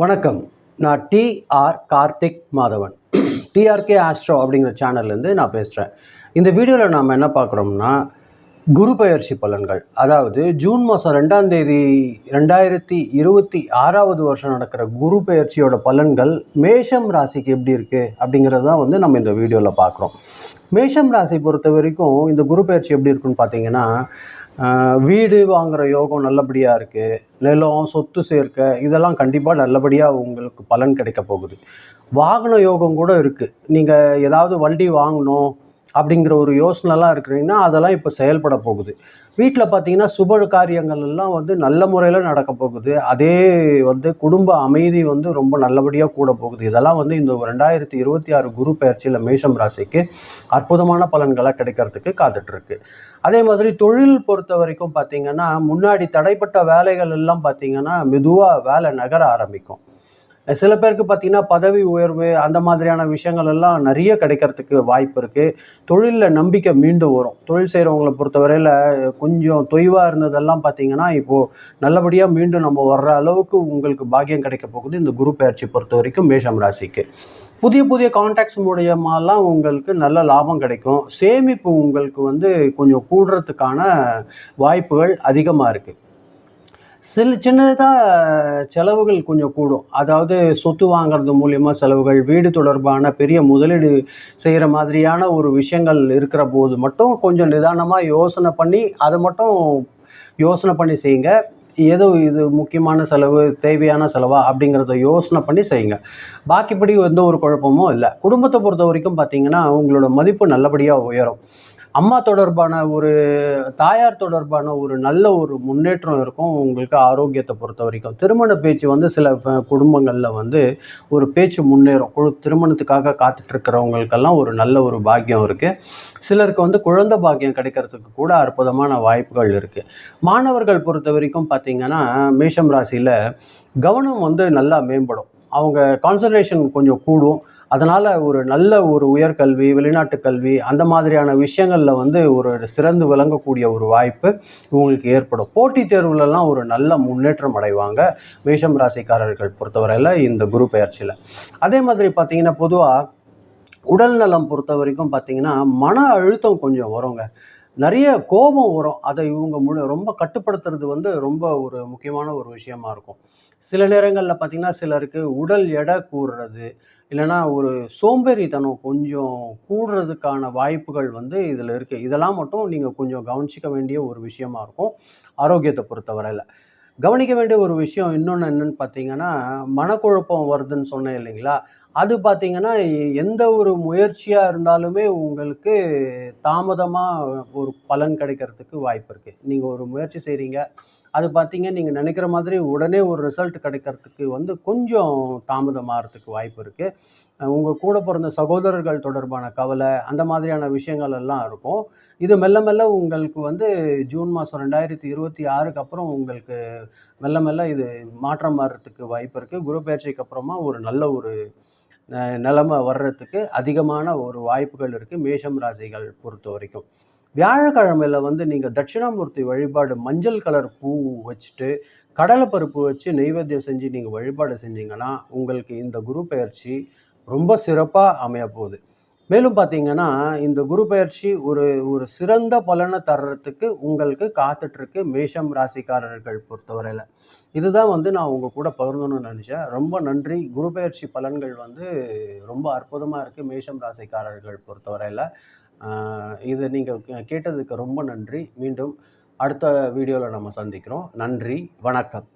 வணக்கம். நான் TR Karthik Madhavan. TRK Astro அப்படிங்கிற சேனல்லேருந்து நான் பேசுகிறேன். இந்த வீடியோவில் நாம் என்ன பார்க்குறோம்னா, குரு பெயர்ச்சி பலன்கள். அதாவது ஜூன் மாதம் 2ஆம் தேதி 2026வது வருஷம் நடக்கிற குரு பெயர்ச்சியோட பலன்கள் மேஷம் ராசிக்கு எப்படி இருக்குது அப்படிங்கிறது தான் நம்ம இந்த வீடியோவில் பார்க்குறோம். மேஷம் ராசி பொறுத்த வரைக்கும் இந்த குரு பெயர்ச்சி எப்படி இருக்குன்னு பார்த்தீங்கன்னா, வீடு வாங்குகிற யோகம் நல்லபடியாக இருக்குது. நிலம், சொத்து சேர்க்கை இதெல்லாம் கண்டிப்பாக நல்லபடியாக உங்களுக்கு பலன் கிடைக்க போகுது. வாகன யோகம் கூட இருக்குது. நீங்கள் ஏதாவது வண்டி வாங்கணும் அப்படிங்கிற ஒரு யோசனைலாம் இருக்கிறீங்கன்னா அதெல்லாம் இப்போ செயல்பட போகுது. வீட்டில் பார்த்தீங்கன்னா சுப காரியங்கள் எல்லாம் நல்ல முறையில் நடக்க போகுது. அதே குடும்ப அமைதி ரொம்ப நல்லபடியாக கூட போகுது. இதெல்லாம் இந்த 2026 குரு பெயர்ச்சியில் மேஷம் ராசிக்கு அற்புதமான பலன்களாக கிடைக்கிறதுக்கு காத்துட்ருக்கு. அதே மாதிரி தொழில் பொறுத்த வரைக்கும் பார்த்தீங்கன்னா, முன்னாடி தடைப்பட்ட வேலைகள் எல்லாம் பார்த்தீங்கன்னா மெதுவாக வேலை நகர ஆரம்பிக்கும். சில பேருக்கு பார்த்தீங்கன்னா பதவி உயர்வு அந்த மாதிரியான விஷயங்கள் எல்லாம் நிறைய கிடைக்கிறதுக்கு வாய்ப்பு இருக்குது. தொழிலில் நம்பிக்கை மீண்டும் வரும். தொழில் செய்கிறவங்களை பொறுத்தவரையில் கொஞ்சம் தொய்வாக இருந்ததெல்லாம் பார்த்தீங்கன்னா இப்போது நல்லபடியாக மீண்டும் நம்ம வர்ற அளவுக்கு உங்களுக்கு பாக்கியம் கிடைக்க போகுது இந்த குரு பெயர்ச்சி பொறுத்த வரைக்கும் மேஷம் ராசிக்கு. புதிய புதிய கான்டாக்ட்ஸ் மூலியமாலாம் உங்களுக்கு நல்ல லாபம் கிடைக்கும். சேமிப்பு உங்களுக்கு கொஞ்சம் கூடுறதுக்கான வாய்ப்புகள் அதிகமாக இருக்குது. சின்னதாக செலவுகள் கொஞ்சம் கூடும். அதாவது சொத்து வாங்குறது மூலியமாக செலவுகள், வீடு தொடர்பான பெரிய முதலீடு செய்கிற மாதிரியான ஒரு விஷயங்கள் இருக்கிற போது மட்டும் கொஞ்சம் நிதானமாக யோசனை பண்ணி செய்யுங்க. ஏதோ இது முக்கியமான செலவு, தேவையான செலவா அப்படிங்கிறத யோசனை பண்ணி செய்யுங்க. பாக்கிப்படி எந்த ஒரு குழப்பமும் இல்லை. குடும்பத்தை பொறுத்த வரைக்கும் பார்த்தீங்கன்னா உங்களோட மதிப்பு நல்லபடியாக உயரும். அம்மா தொடர்பான தாயார் தொடர்பான நல்ல ஒரு முன்னேற்றம் இருக்கும் உங்களுக்கு ஆரோக்கியத்தை பொறுத்த வரைக்கும். திருமண பேச்சு சில குடும்பங்களில் ஒரு பேச்சு முன்னேறும். திருமணத்துக்காக காத்துட்ருக்கிறவங்களுக்கெல்லாம் நல்ல ஒரு பாக்கியம் இருக்குது. சிலருக்கு குழந்தை பாக்கியம் கிடைக்கிறதுக்கு கூட அற்புதமான வாய்ப்புகள் இருக்குது. மாணவர்கள் பொறுத்த வரைக்கும் பார்த்திங்கன்னா மேஷம் ராசியில் கவனம் நல்லா மேம்படும். அவங்க கான்சன்ட்ரேஷன் கொஞ்சம் கூடும். அதனால் நல்ல உயர்கல்வி, வெளிநாட்டு கல்வி அந்த மாதிரியான விஷயங்களில் ஒரு சிறந்து விளங்கக்கூடிய ஒரு வாய்ப்பு உங்களுக்கு ஏற்படும். போட்டித் தேர்வுலலாம் நல்ல முன்னேற்றம் அடைவாங்க மேஷம் ராசிக்காரர்கள் பொறுத்தவரையில் இந்த குரு பெயர்ச்சியில். அதே மாதிரி பார்த்திங்கன்னா பொதுவாக உடல் நலம் பொறுத்த வரைக்கும் பார்த்திங்கன்னா மன அழுத்தம் கொஞ்சம் வருங்க. நிறைய கோபம் வரும். அதை இவங்க ரொம்ப கட்டுப்படுத்துறது ரொம்ப ஒரு முக்கியமான ஒரு விஷயமா இருக்கும். சில நேரங்களில் பார்த்திங்கன்னா சிலருக்கு உடல் எடை கூடுறது, இல்லைன்னா ஒரு சோம்பேறித்தனம் கொஞ்சம் கூடுறதுக்கான வாய்ப்புகள் இதில் இருக்குது. இதெல்லாம் மட்டும் நீங்கள் கொஞ்சம் கவனிச்சிக்க வேண்டிய ஒரு விஷயமா இருக்கும் ஆரோக்கியத்தை பொறுத்தவரையில். கவனிக்க வேண்டிய ஒரு விஷயம் இன்னொன்று என்னன்னு பார்த்தீங்கன்னா, மனக்குழப்பம் வருதுன்னு சொன்னேன் இல்லைங்களா? அது பார்த்தீங்கன்னா எந்த ஒரு முயற்சியாக இருந்தாலுமே உங்களுக்கு தாமதமாக ஒரு பலன் கிடைக்கிறதுக்கு வாய்ப்பு இருக்குது. நீங்கள் ஒரு முயற்சி செய்கிறீங்க, அது பார்த்தீங்க நீங்கள் நினைக்கிற மாதிரி உடனே ஒரு ரிசல்ட் கிடைக்கிறதுக்கு கொஞ்சம் தாமதமாகறதுக்கு வாய்ப்பு இருக்குது. உங்கள் கூட பிறந்த சகோதரர்கள் தொடர்பான கவலை அந்த மாதிரியான விஷயங்கள் எல்லாம் இருக்கும். இது மெல்ல மெல்ல உங்களுக்கு ஜூன் மாதம் 2026க்கு அப்புறம் உங்களுக்கு மெல்ல மெல்ல இது மாற்றம் மாறுறதுக்கு வாய்ப்பு இருக்குது. குரு பெயர்ச்சிக்கு அப்புறமா நல்ல நிலைமை வர்றதுக்கு அதிகமான வாய்ப்புகள் இருக்குது மேஷம் ராசிகள் பொறுத்த வரைக்கும். வியாழக்கிழமையில் நீங்கள் தட்சிணாமூர்த்தி வழிபாடு மஞ்சள் கலர் பூ வச்சுட்டு கடலைப்பருப்பு வச்சு நெய்வேத்தியம் செஞ்சு நீங்கள் வழிபாடு செஞ்சீங்கன்னா உங்களுக்கு இந்த குரு பெயர்ச்சி ரொம்ப சிறப்பாக அமைய போகுது. மேலும் பார்த்தீங்கன்னா இந்த குரு பெயர்ச்சி ஒரு சிறந்த பலனை தர்றதுக்கு உங்களுக்கு காத்துட்ருக்கு மேஷம் ராசிக்காரர்கள் பொறுத்தவரையில். இதுதான் நான் உங்கள் கூட பகிர்ந்தணும்னு நினச்சேன். ரொம்ப நன்றி. குரு பெயர்ச்சி பலன்கள் ரொம்ப அற்புதமாக இருக்குது மேஷம் ராசிக்காரர்கள் பொறுத்தவரையில். இது நீங்கள் கேட்டதுக்கு ரொம்ப நன்றி. மீண்டும் அடுத்த வீடியோவில் நம்ம சந்திக்கிறோம். நன்றி, வணக்கம்.